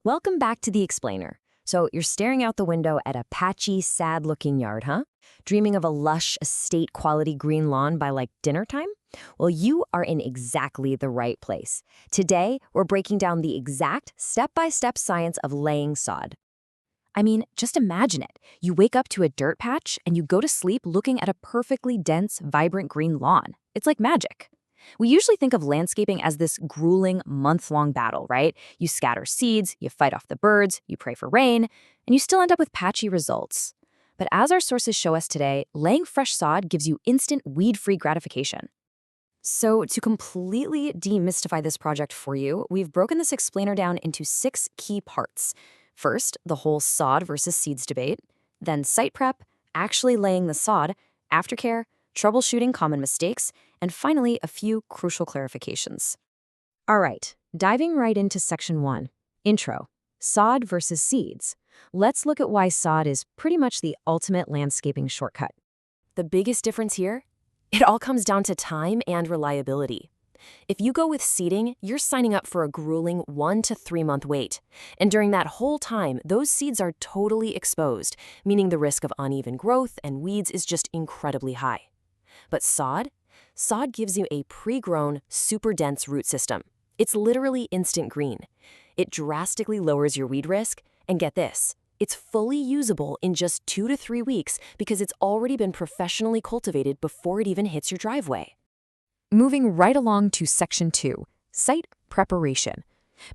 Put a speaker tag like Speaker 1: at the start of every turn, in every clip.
Speaker 1: Welcome back to the Explainer. So you're staring out the window at a patchy, sad-looking yard, huh? Dreaming of a lush, estate-quality green lawn by dinner time? Well, you are in exactly the right place. Today, we're breaking down the exact step-by-step science of laying sod. I mean, just imagine it. You wake up to a dirt patch and you go to sleep looking at a perfectly dense, vibrant green lawn. It's like magic. We usually think of landscaping as this grueling, month-long battle, right? You scatter seeds, you fight off the birds, you pray for rain, and you still end up with patchy results. But as our sources show us today, laying fresh sod gives you instant weed-free gratification. So to completely demystify this project for you, we've broken this explainer down into 6 key parts. First, the whole sod versus seeds debate, then site prep, actually laying the sod, aftercare, troubleshooting common mistakes, and finally, a few crucial clarifications. All right, diving right into section 1, intro, sod versus seeds. Let's look at why sod is pretty much the ultimate landscaping shortcut. The biggest difference here? It all comes down to time and reliability. If you go with seeding, you're signing up for a grueling 1 to 3 month wait. And during that whole time, those seeds are totally exposed, meaning the risk of uneven growth and weeds is just incredibly high. But sod? Sod gives you a pre-grown, super dense root system. It's literally instant green. It drastically lowers your weed risk, and get this, it's fully usable in just 2 to 3 weeks because it's already been professionally cultivated before it even hits your driveway. Moving right along to section 2, site preparation.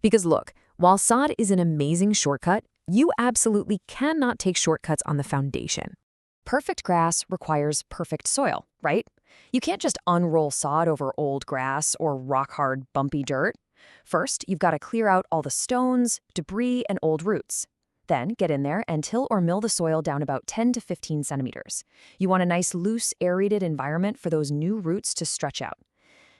Speaker 1: Because look, while sod is an amazing shortcut, you absolutely cannot take shortcuts on the foundation. Perfect grass requires perfect soil, right? You can't just unroll sod over old grass or rock-hard, bumpy dirt. First, you've got to clear out all the stones, debris, and old roots. Then, get in there and till or mill the soil down about 10 to 15 centimeters. You want a nice, loose, aerated environment for those new roots to stretch out.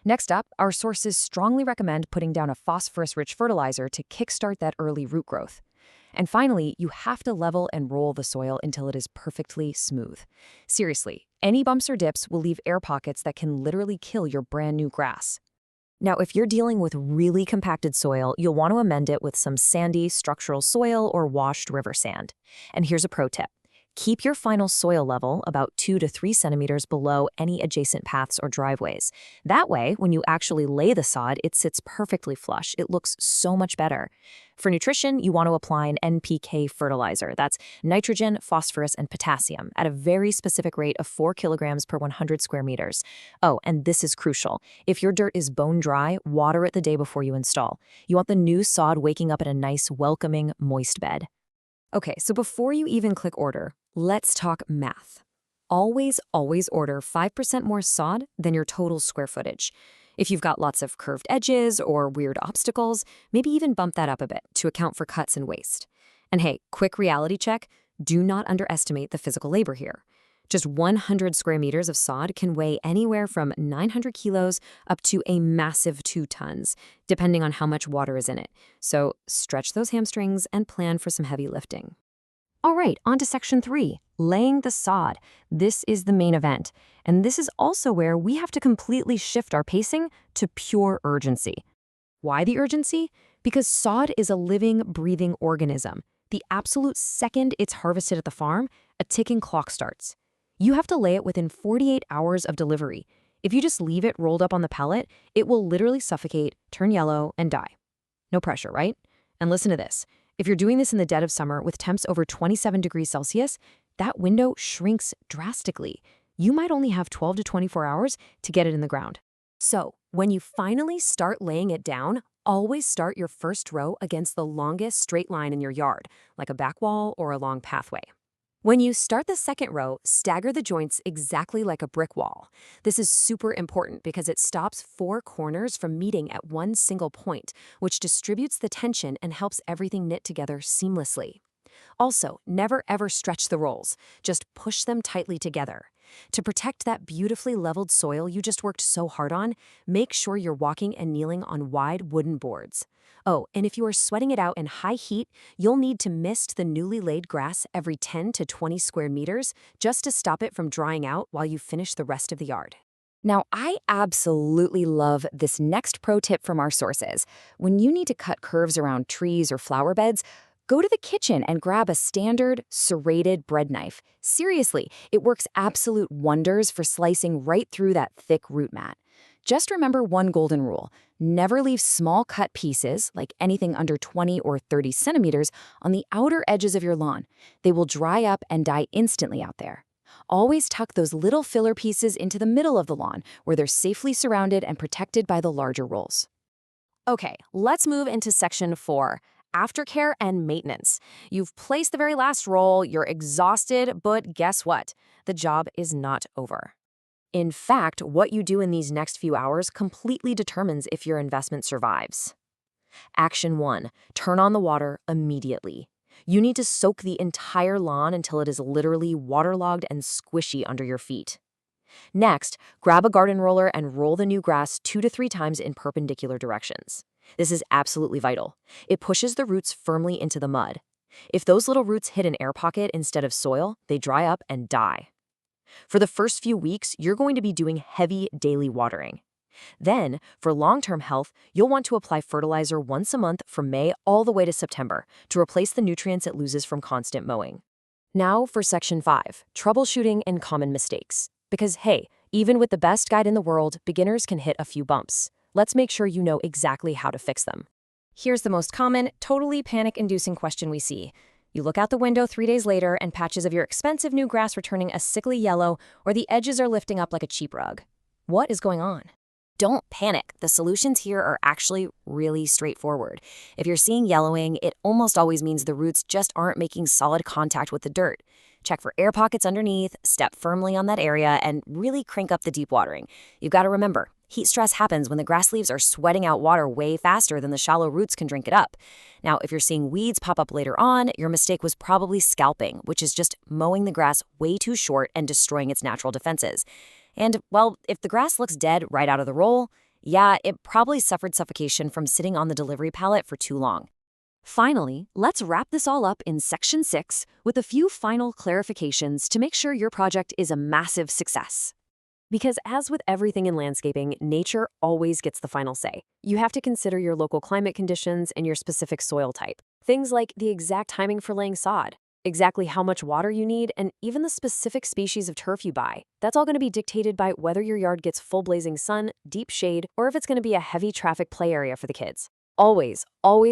Speaker 1: Next up, our sources strongly recommend putting down a phosphorus-rich fertilizer to kickstart that early root growth. And finally, you have to level and roll the soil until it is perfectly smooth. Seriously, any bumps or dips will leave air pockets that can literally kill your brand new grass. Now, if you're dealing with really compacted soil, you'll want to amend it with some sandy structural soil or washed river sand. And here's a pro tip. Keep your final soil level about 2 to 3 centimeters below any adjacent paths or driveways. That way, when you actually lay the sod, it sits perfectly flush. It looks so much better. For nutrition, you want to apply an NPK fertilizer. That's nitrogen, phosphorus, and potassium at a very specific rate of 4 kilograms per 100 square meters. Oh, and this is crucial. If your dirt is bone dry, water it the day before you install. You want the new sod waking up in a nice, welcoming, moist bed. Okay, so before you even click order, let's talk math. Always order 5% more sod than your total square footage. If you've got lots of curved edges or weird obstacles, maybe even bump that up a bit to account for cuts and waste. And hey, quick reality check, do not underestimate the physical labor here. Just 100 square meters of sod can weigh anywhere from 900 kilos up to a massive 2 tons, depending on how much water is in it. So stretch those hamstrings and plan for some heavy lifting. All right, on to section 3, laying the sod. This is the main event. And this is also where we have to completely shift our pacing to pure urgency. Why the urgency? Because sod is a living, breathing organism. The absolute second it's harvested at the farm, a ticking clock starts. You have to lay it within 48 hours of delivery. If you just leave it rolled up on the pallet, it will literally suffocate, turn yellow, and die. No pressure, right? And listen to this. If you're doing this in the dead of summer with temps over 27 degrees Celsius, that window shrinks drastically. You might only have 12 to 24 hours to get it in the ground. So, when you finally start laying it down, always start your first row against the longest straight line in your yard, like a back wall or a long pathway. When you start the second row, stagger the joints exactly like a brick wall. This is super important because it stops 4 corners from meeting at one single point, which distributes the tension and helps everything knit together seamlessly. Also, never ever stretch the rolls. Just push them tightly together. To protect that beautifully leveled soil you just worked so hard on, make sure you're walking and kneeling on wide wooden boards. Oh, and if you are sweating it out in high heat, you'll need to mist the newly laid grass every 10 to 20 square meters just to stop it from drying out while you finish the rest of the yard. Now, I absolutely love this next pro tip from our sources. When you need to cut curves around trees or flower beds, go to the kitchen and grab a standard serrated bread knife. Seriously, it works absolute wonders for slicing right through that thick root mat. Just remember one golden rule. Never leave small cut pieces, like anything under 20 or 30 centimeters, on the outer edges of your lawn. They will dry up and die instantly out there. Always tuck those little filler pieces into the middle of the lawn, where they're safely surrounded and protected by the larger rolls.
Speaker 2: Okay, let's move into section 4, aftercare and maintenance. You've placed the very last roll, you're exhausted, but guess what? The job is not over. In fact, what you do in these next few hours completely determines if your investment survives. Action 1, turn on the water immediately. You need to soak the entire lawn until it is literally waterlogged and squishy under your feet. Next, grab a garden roller and roll the new grass 2 to 3 times in perpendicular directions. This is absolutely vital. It pushes the roots firmly into the mud. If those little roots hit an air pocket instead of soil, they dry up and die. For the first few weeks, you're going to be doing heavy daily watering. Then, for long-term health, you'll want to apply fertilizer once a month from May all the way to September to replace the nutrients it loses from constant mowing. Now for section 5, troubleshooting and common mistakes. Because hey, even with the best guide in the world, beginners can hit a few bumps. Let's make sure you know exactly how to fix them. Here's the most common, totally panic-inducing question we see. You look out the window 3 days later and patches of your expensive new grass are turning a sickly yellow, or the edges are lifting up like a cheap rug. What is going on? Don't panic. The solutions here are actually really straightforward. If you're seeing yellowing, it almost always means the roots just aren't making solid contact with the dirt. Check for air pockets underneath, step firmly on that area, and really crank up the deep watering. You've got to remember, heat stress happens when the grass leaves are sweating out water way faster than the shallow roots can drink it up. Now, if you're seeing weeds pop up later on, your mistake was probably scalping, which is just mowing the grass way too short and destroying its natural defenses. And, well, if the grass looks dead right out of the roll, yeah, it probably suffered suffocation from sitting on the delivery pallet for too long. Finally, let's wrap this all up in section 6 with a few final clarifications to make sure your project is a massive success. Because as with everything in landscaping, nature always gets the final say. You have to consider your local climate conditions and your specific soil type. Things like the exact timing for laying sod, exactly how much water you need, and even the specific species of turf you buy. That's all going to be dictated by whether your yard gets full blazing sun, deep shade, or if it's going to be a heavy traffic play area for the kids. Always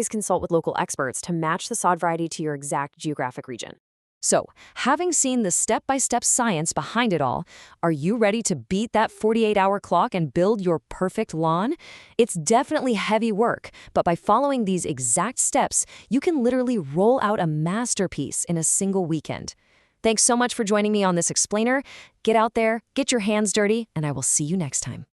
Speaker 2: consult with local experts to match the sod variety to your exact geographic region. So, having seen the step-by-step science behind it all, are you ready to beat that 48-hour clock and build your perfect lawn? It's definitely heavy work, but by following these exact steps, you can literally roll out a masterpiece in a single weekend. Thanks so much for joining me on this explainer. Get out there, get your hands dirty, and I will see you next time.